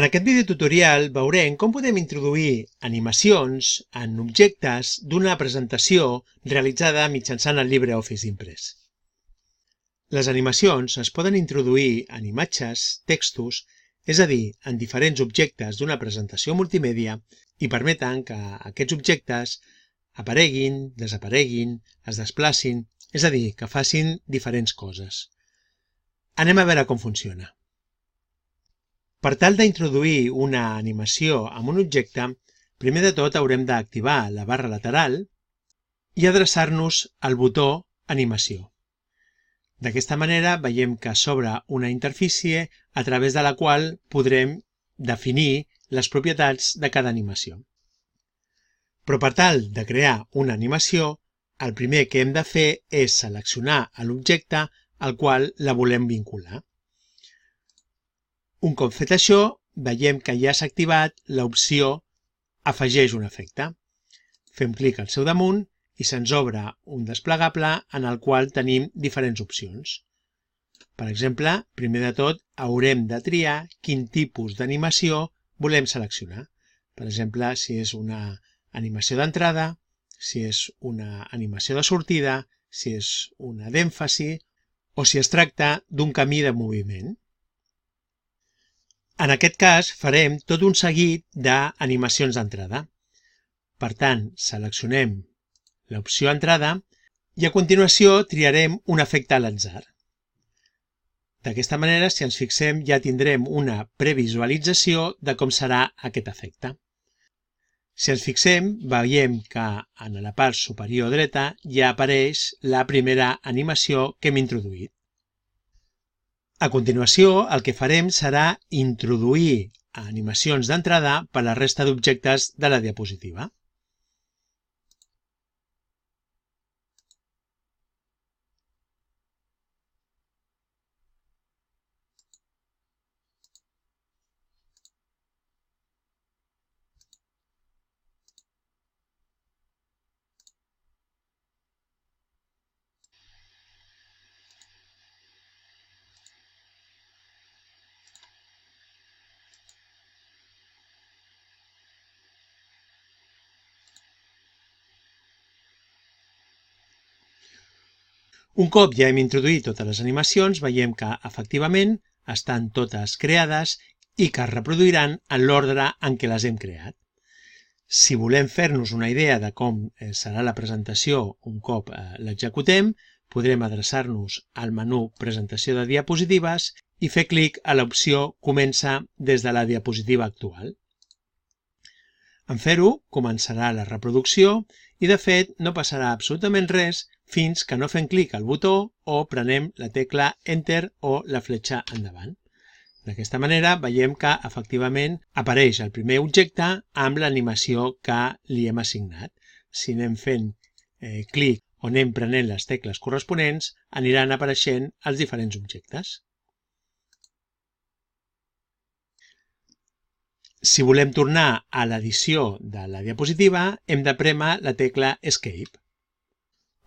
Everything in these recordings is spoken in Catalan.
aquest videotutorial veurem com podem introduir animacions en objectes d'una presentació realitzada mitjançant el LibreOffice Impress. Les animacions es poden introduir en imatges, textos, és a dir, en diferents objectes d'una presentació multimèdia i permeten que aquests objectes apareguin, desapareguin, es desplacin, és a dir, que facin diferents coses. Anem a veure com funciona. Per tal d'introduir una animació en un objecte, primer de tot haurem d'activar la barra lateral i adreçar-nos al botó Animació. D'aquesta manera veiem que s'obre una interfície a través de la qual podrem definir les propietats de cada animació. Però per tal de crear una animació, el primer que hem de fer és seleccionar l'objecte al qual la volem vincular. Un cop fet això, veiem que ja s'ha activat l'opció Afegeix un efecte. Fem clic al seu damunt i se'ns obre un desplegable en el qual tenim diferents opcions. Per exemple, primer de tot, haurem de triar quin tipus d'animació volem seleccionar. Per exemple, si és una animació d'entrada, si és una animació de sortida, si és una d'èmfasi o si es tracta d'un camí de moviment. En aquest cas farem tot un seguit d'animacions d'entrada. Per tant, seleccionem l'opció Entrada i a continuació triarem un efecte a l'atzar. D'aquesta manera, si ens fixem, ja tindrem una previsualització de com serà aquest efecte. Si ens fixem, veiem que en la part superior dreta ja apareix la primera animació que hem introduït. A continuació, el que farem serà introduir animacions d'entrada per a la resta d'objectes de la diapositiva. Un cop ja hem introduït totes les animacions, veiem que, efectivament, estan totes creades i que es reproduiran en l'ordre en què les hem creat. Si volem fer-nos una idea de com serà la presentació un cop l'executem, podrem adreçar-nos al menú Presentació de diapositives i fer clic a l'opció Comença des de la diapositiva actual. En fer-ho, començarà la reproducció i, de fet, no passarà absolutament res fins que no fem clic al botó o prenem la tecla Enter o la fletxa endavant. D'aquesta manera veiem que, efectivament, apareix el primer objecte amb l'animació que li hem assignat. Si anem fent clic o anem prenent les tecles corresponents, aniran apareixent els diferents objectes. Si volem tornar a l'edició de la diapositiva, hem de prémer la tecla Escape.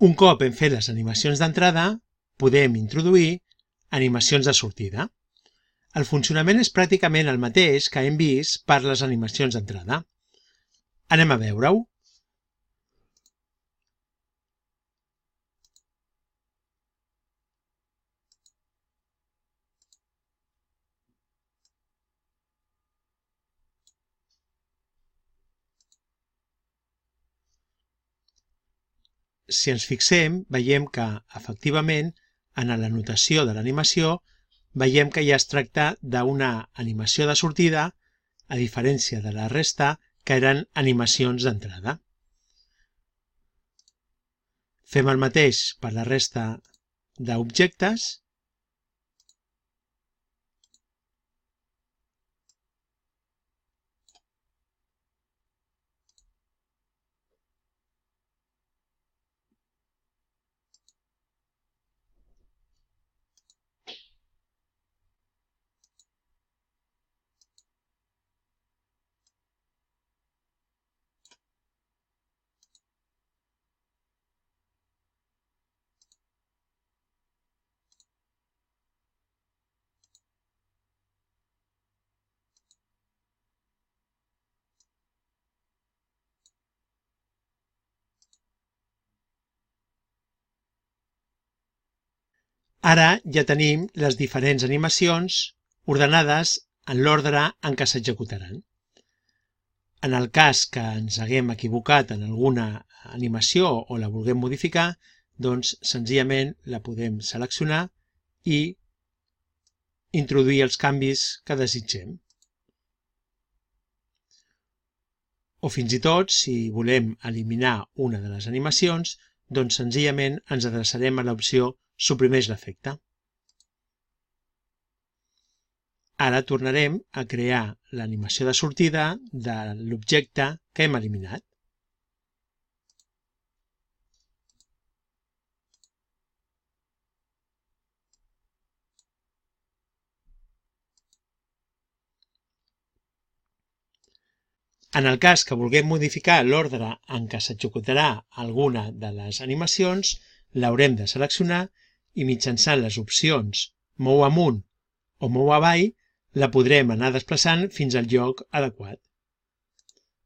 Un cop hem fet les animacions d'entrada, podem introduir animacions de sortida. El funcionament és pràcticament el mateix que hem vist per les animacions d'entrada. Anem a veure-ho. Si ens fixem, veiem que, efectivament, en la notació de l'animació, veiem que ja es tracta d'una animació de sortida, a diferència de la resta, que eren animacions d'entrada. Fem el mateix per la resta d'objectes. Ara ja tenim les diferents animacions ordenades en l'ordre en què s'executaran. En el cas que ens haguem equivocat en alguna animació o la vulguem modificar, doncs senzillament la podem seleccionar i introduir els canvis que desitgem. O fins i tot, si volem eliminar una de les animacions, doncs senzillament ens adreçarem a l'opció Suprimeix l'efecte. Ara tornarem a crear l'animació de sortida de l'objecte que hem eliminat. En el cas que vulguem modificar l'ordre en què s'executarà alguna de les animacions, l'haurem de seleccionar i mitjançant les opcions Mou amunt o Mou avall, la podrem anar desplaçant fins al lloc adequat.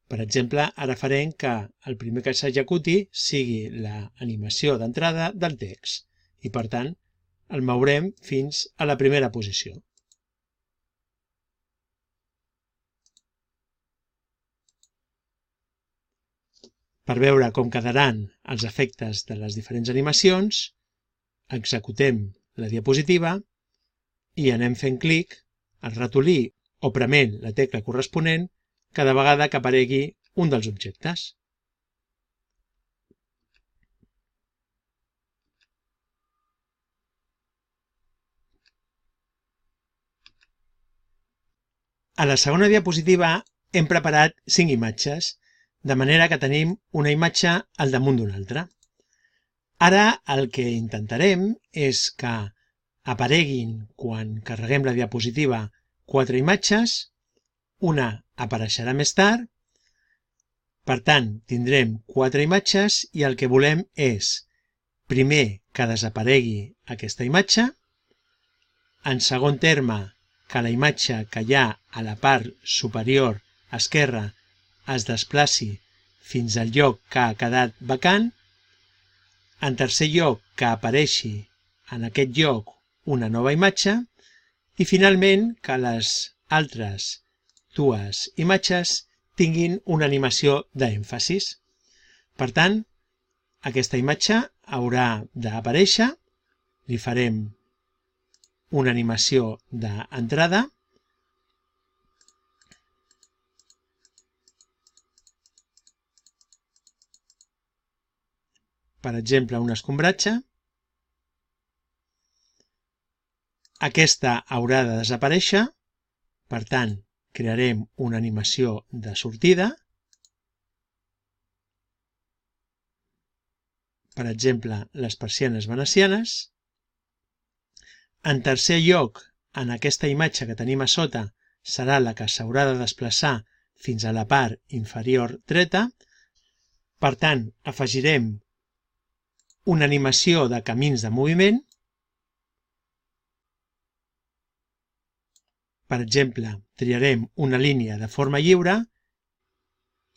Per exemple, ara farem que el primer que s'executi sigui l'animació d'entrada del text i, per tant, el mourem fins a la primera posició. Per veure com quedaran els efectes de les diferents animacions, executem la diapositiva i anem fent clic al ratolí o prement la tecla corresponent cada vegada que aparegui un dels objectes. A la segona diapositiva hem preparat 5 imatges, de manera que tenim una imatge al damunt d'una altra. Ara el que intentarem és que apareguin, quan carreguem la diapositiva, 4 imatges, una apareixerà més tard, per tant tindrem 4 imatges i el que volem és, primer, que desaparegui aquesta imatge, en segon terme, que la imatge que hi ha a la part superior esquerra es desplaci fins al lloc que ha quedat vacant, en tercer lloc que apareixi en aquest lloc una nova imatge i finalment que les altres 2 imatges tinguin una animació d'èmfasis. Per tant, aquesta imatge haurà d'aparèixer, li farem una animació d'entrada, per exemple, un escombratge. Aquesta haurà de desaparèixer, per tant, crearem una animació de sortida. Per exemple, les persianes venecianes. En tercer lloc, en aquesta imatge que tenim a sota, serà la que s'haurà de desplaçar fins a la part inferior dreta. Per tant, afegirem una animació de camins de moviment. Per exemple, triarem una línia de forma lliure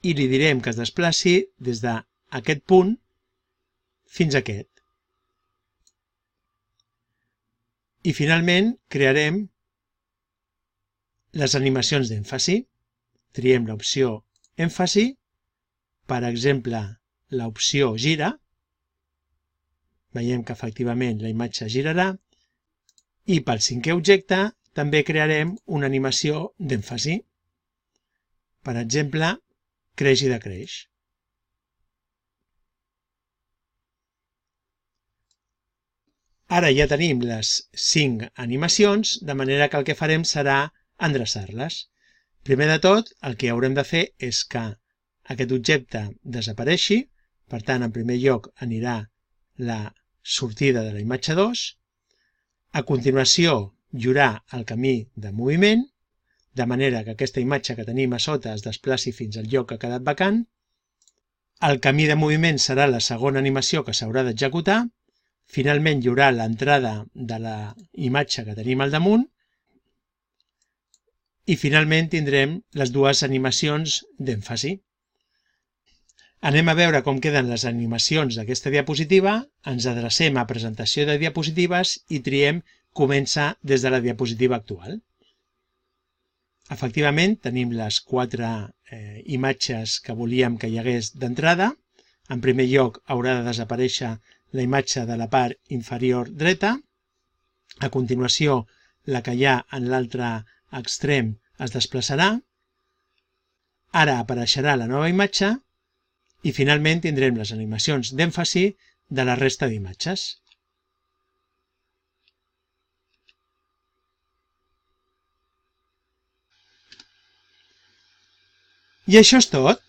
i li direm que es desplaci des d'aquest punt fins a aquest. I finalment crearem les animacions d'èmfasi. Triem l'opció èmfasi, per exemple, l'opció gira. Veiem que efectivament la imatge girarà i pel 5è objecte també crearem una animació d'èmfasi. Per exemple, creix i decreix. Ara ja tenim les 5 animacions, de manera que el que farem serà endreçar-les. Primer de tot, el que haurem de fer és que aquest objecte desapareixi, per tant, en primer lloc anirà la sortida de la imatge 2. A continuació, hi haurà el camí de moviment, de manera que aquesta imatge que tenim a sota es desplaci fins al lloc que ha quedat vacant. El camí de moviment serà la segona animació que s'haurà d'executar. Finalment hi haurà l'entrada de la imatge que tenim al damunt. I finalment tindrem les 2 animacions d'èmfasi. Anem a veure com queden les animacions d'aquesta diapositiva, ens adrecem a presentació de diapositives i triem començar des de la diapositiva actual. Efectivament, tenim les 4 imatges que volíem que hi hagués d'entrada. En primer lloc, haurà de desaparèixer la imatge de la part inferior dreta. A continuació, la que hi ha en l'altre extrem es desplaçarà. Ara apareixerà la nova imatge i finalment tindrem les animacions d'èmfasi de la resta d'imatges. I això és tot.